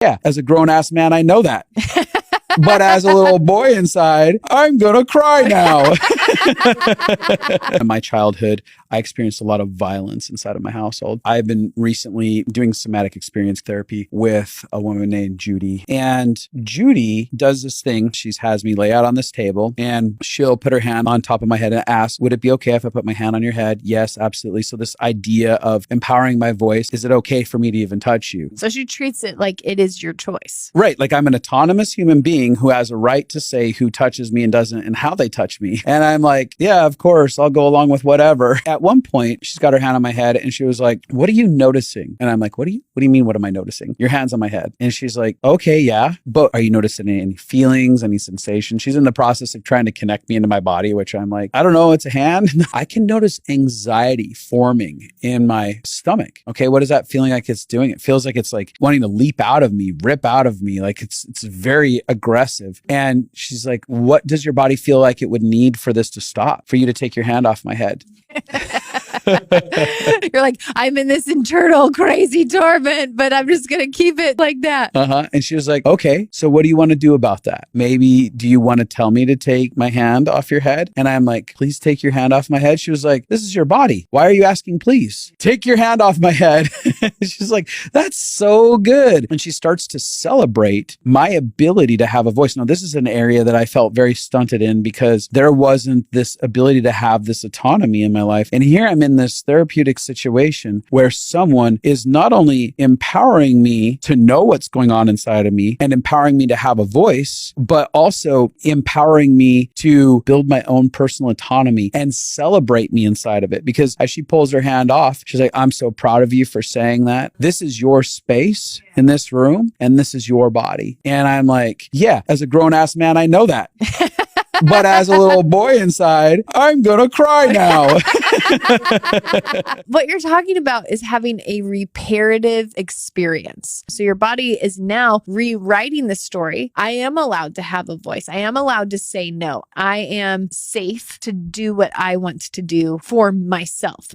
Yeah, as a grown-ass man, I know that. But as a little boy inside, I'm going to cry now. In my childhood, I experienced a lot of violence inside of my household. I've been recently doing somatic experience therapy with a woman named Judy. And Judy does this thing. She has me lay out on this table and she'll put her hand on top of my head and ask, would it be okay if I put my hand on your head? Yes, absolutely. So this idea of empowering my voice, is it okay for me to even touch you? So she treats it like it is your choice. Right. Like I'm an autonomous human being who has a right to say who touches me and doesn't and how they touch me. And I'm like, yeah, of course, I'll go along with whatever. At one point, she's got her hand on my head and she was like, what are you noticing? And I'm like, what do you mean? What am I noticing? Your hand's on my head. And she's like, okay, yeah. But are you noticing any feelings, any sensations? She's in the process of trying to connect me into my body, which I'm like, I don't know. It's a hand. I can notice anxiety forming in my stomach. Okay. What is that feeling like it's doing? It feels like it's like wanting to leap out of me, rip out of me. Like it's very aggressive. And she's like, what does your body feel like it would need for this to stop, for you to take your hand off my head? You're like, I'm in this internal crazy torment, but I'm just going to keep it like that. And she was like, okay, so what do you want to do about that? Maybe do you want to tell me to take my hand off your head? And I'm like, please take your hand off my head. She was like, this is your body. Why are you asking please? Take your hand off my head. She's like, that's so good. And she starts to celebrate my ability to have a voice. Now, this is an area that I felt very stunted in because there wasn't this ability to have this autonomy in my life. And here I'm in this therapeutic situation where someone is not only empowering me to know what's going on inside of me and empowering me to have a voice, but also empowering me to build my own personal autonomy and celebrate me inside of it. Because as she pulls her hand off, she's like, I'm so proud of you for saying that. This is your space in this room and this is your body. And I'm like, yeah, as a grown-ass man, I know that. But as a little boy inside, I'm going to cry now. What you're talking about is having a reparative experience. So your body is now rewriting the story. I am allowed to have a voice. I am allowed to say no. I am safe to do what I want to do for myself.